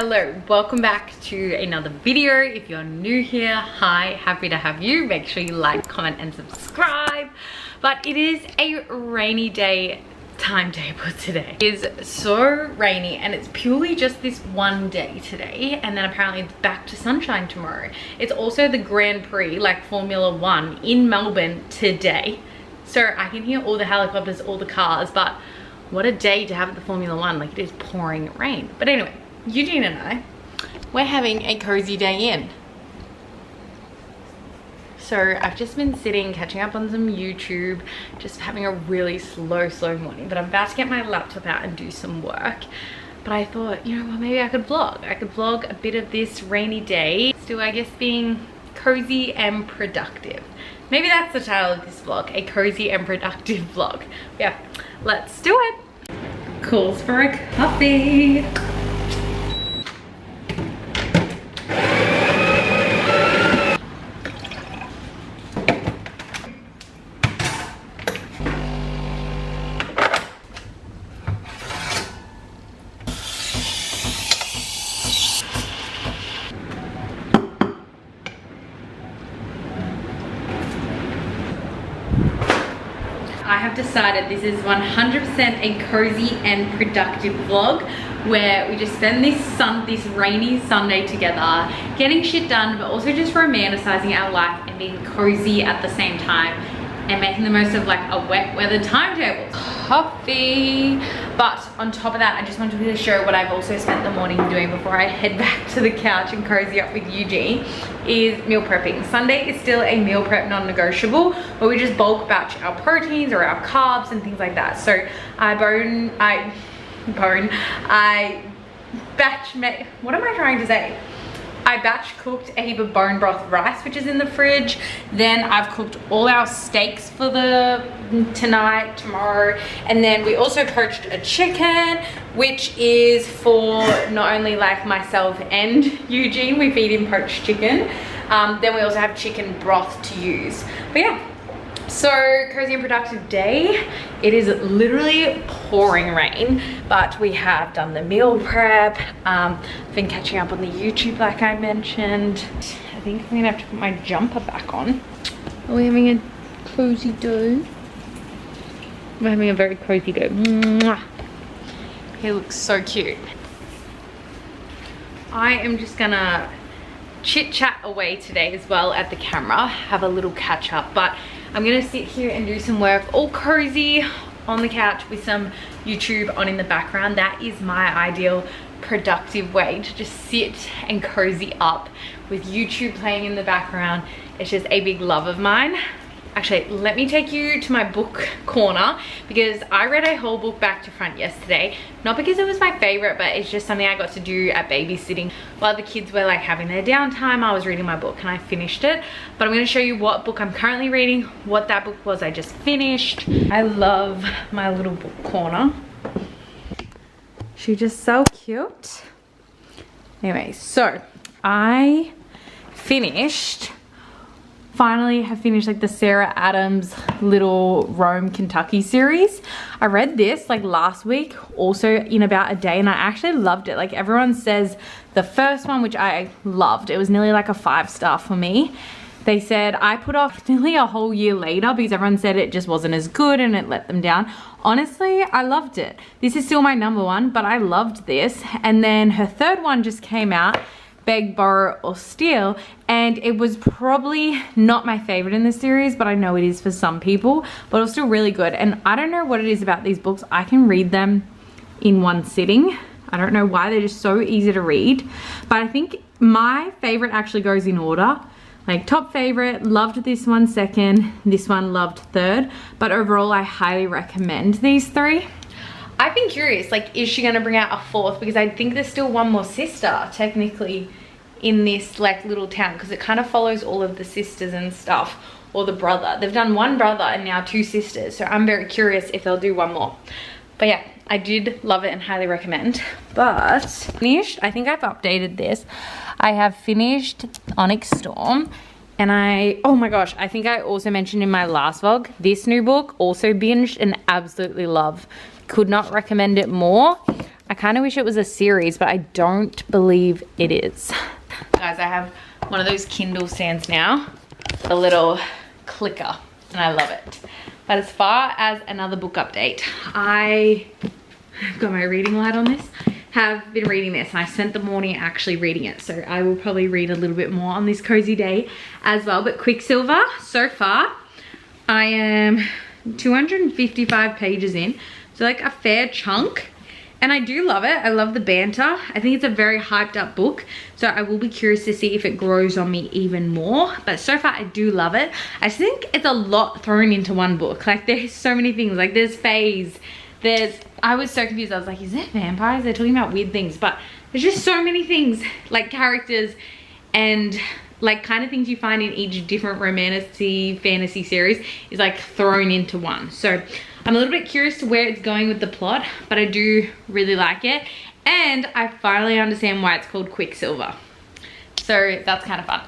Hello, welcome back to another video. If you're new here, hi, happy to have you. Make sure you like, comment and subscribe. But it is a rainy day timetable today. It is so rainy and it's purely just this one day today, and then apparently it's back to sunshine tomorrow. It's also the Grand Prix, like Formula 1 in Melbourne today. So I can hear all the helicopters, all the cars, but what a day to have at the Formula 1, like it is pouring rain. But anyway, Eugene and I, we're having a cozy day in. So I've just been sitting, catching up on some YouTube, just having a really slow morning. But I'm about to get my laptop out and do some work. But I thought, you know, well, maybe I could vlog. I could vlog a bit of this rainy day. Still, I guess, being cozy and productive. Maybe that's the title of this vlog, a cozy and productive vlog. Yeah, let's do it. Calls for a coffee. I have decided this is 100% a cozy and productive vlog where we just spend this rainy Sunday together, getting shit done, but also just romanticizing our life and being cozy at the same time and making the most of like a wet weather timetable. Coffee. But on top of that, I just wanted to show what I've also spent the morning doing before I head back to the couch and cozy up with Eugene is meal prepping. Sunday is still a meal prep non-negotiable, where we just bulk batch our proteins or our carbs and things like that. So I batch cooked a heap of bone broth rice, which is in the fridge. Then I've cooked all our steaks for tonight, tomorrow. And then we also poached a chicken, which is for not only like myself and Eugene, we feed him poached chicken. Then we also have chicken broth to use. But yeah, so cozy and productive day. It is literally pouring rain, but we have done the meal prep. I've been catching up on the YouTube like I mentioned. I think I'm gonna have to put my jumper back on. Are we having a cozy day? We're having a very cozy day. Mwah. He looks so cute. I am just gonna chit chat away today as well at the camera, have a little catch up, but I'm gonna sit here and do some work all cozy on the couch with some YouTube on in the background. That is my ideal productive way to just sit and cozy up with YouTube playing in the background. It's just a big love of mine. Actually, let me take you to my book corner because I read a whole book back to front yesterday. Not because it was my favorite, but it's just something I got to do at babysitting. While the kids were like having their downtime, I was reading my book and I finished it. But I'm gonna show you what book I'm currently reading, what that book was I just finished. I love my little book corner. She's just so cute. Anyway, so I finally have finished like the Sarah Adams Little Rome Kentucky series. I read this like last week, also in about a day, and I actually loved it. Like everyone says the first one, which I loved, it was nearly like a 5-star for me. They said I put off nearly a whole year later because everyone said it just wasn't as good and it let them down. Honestly, I loved it. This is still my #1, but I loved this. And then her third one just came out, Beg, Borrow or Steal, and it was probably not my favorite in the series, but I know it is for some people, but it was still really good. And I don't know what it is about these books. I can read them in one sitting. I don't know why, they're just so easy to read. But I think my favorite actually goes in order. Like top favorite, loved this one second, this one loved third, but overall I highly recommend these 3. I've been curious, like, is she gonna bring out a 4th? Because I think there's still one more sister, technically, in this, like, little town, because it kind of follows all of the sisters and stuff, or the brother. They've done 1 brother and now 2 sisters, so I'm very curious if they'll do 1 more. But yeah, I did love it and highly recommend. But, finished, I think I've updated this. I have finished Onyx Storm, and oh my gosh, I think I also mentioned in my last vlog, this new book, also binged and absolutely love. Could not recommend it more. I kind of wish it was a series, but I don't believe it is. Guys, I have one of those Kindle stands now, a little clicker, and I love it. But as far as another book update, I've got my reading light on this, have been reading this, and I spent the morning actually reading it, so I will probably read a little bit more on this cozy day as well. But Quicksilver, so far I am 255 pages in, so like a fair chunk, and I do love it. I love the banter. I think it's a very hyped up book, so I will be curious to see if it grows on me even more. But so far I do love it. I just think it's a lot thrown into one book. Like there's so many things, like there's phase, I was so confused. I was like, is there vampires? They're talking about weird things, but there's just so many things, like characters and like kind of things you find in each different romantic fantasy series is like thrown into one. So I'm a little bit curious to where it's going with the plot, but I do really like it. And I finally understand why it's called Quicksilver. So that's kind of fun.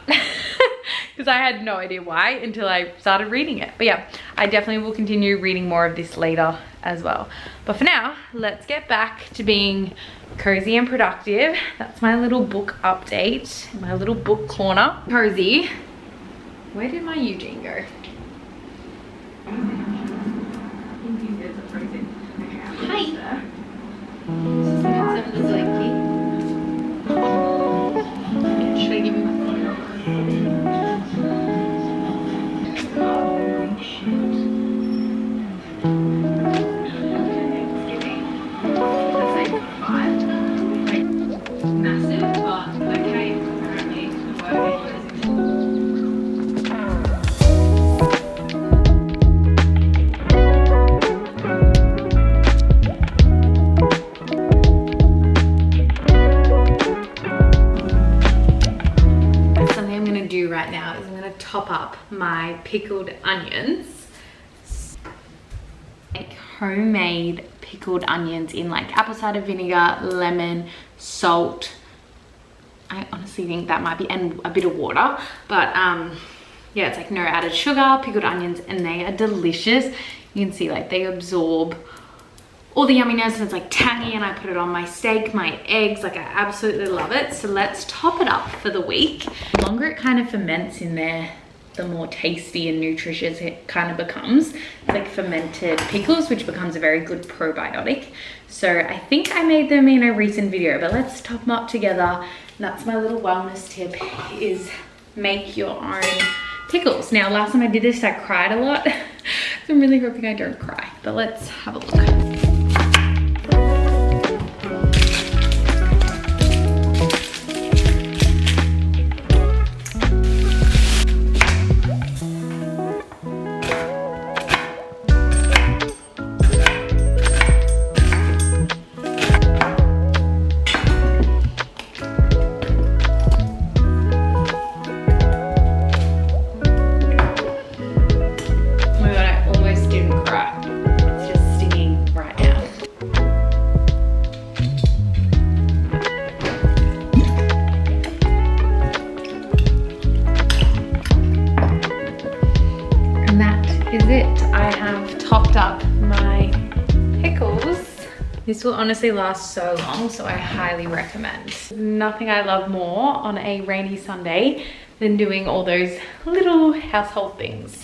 Because I had no idea why until I started reading it. But yeah, I definitely will continue reading more of this later as well. But for now, let's get back to being cozy and productive. That's my little book update, my little book corner. Cozy. Where did my Eugene go? Hi. Should I give you my phone? Massive, but okay, apparently the work is right now is I'm going to top up my pickled onions. Like homemade pickled onions in like apple cider vinegar, lemon, salt. I honestly think that might be, and a bit of water, but yeah, it's like no added sugar, pickled onions, and they are delicious. You can see like they absorb all the yumminess, and it's like tangy, and I put it on my steak, my eggs, like I absolutely love it. So let's top it up for the week. The longer it kind of ferments in there, the more tasty and nutritious it kind of becomes. It's like fermented pickles, which becomes a very good probiotic. So I think I made them in a recent video, but let's top them up together. That's my little wellness tip, is make your own pickles. Now, last time I did this, I cried a lot. So I'm really hoping I don't cry, but let's have a look. This will honestly last so long, so I highly recommend. Nothing I love more on a rainy Sunday than doing all those little household things.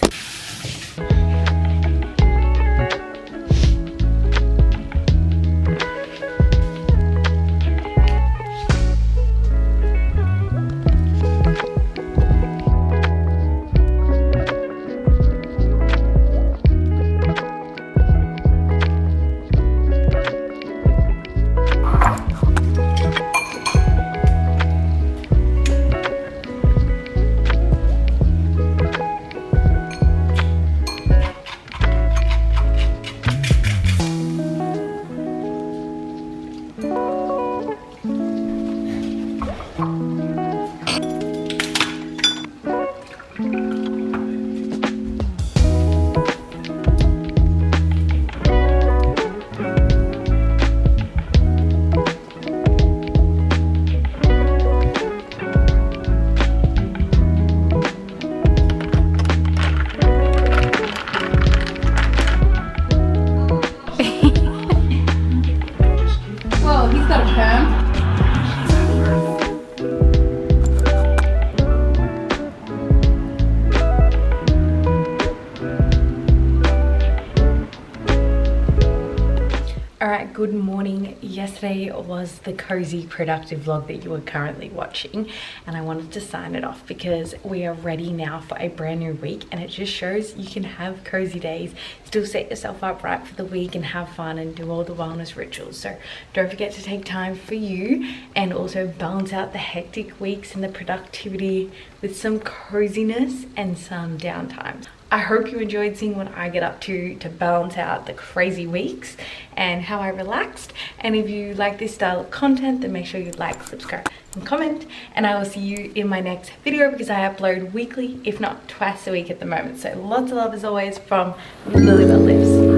Alright, good morning. Yesterday was the cozy productive vlog that you are currently watching, and I wanted to sign it off because we are ready now for a brand new week, and it just shows you can have cozy days, still set yourself up right for the week and have fun and do all the wellness rituals. So don't forget to take time for you and also balance out the hectic weeks and the productivity with some coziness and some downtime. I hope you enjoyed seeing what I get up to balance out the crazy weeks and how I relaxed. And if you like this style of content, then make sure you like, subscribe, and comment. And I will see you in my next video because I upload weekly, if not twice a week at the moment. So lots of love as always from Lilybelle Lives.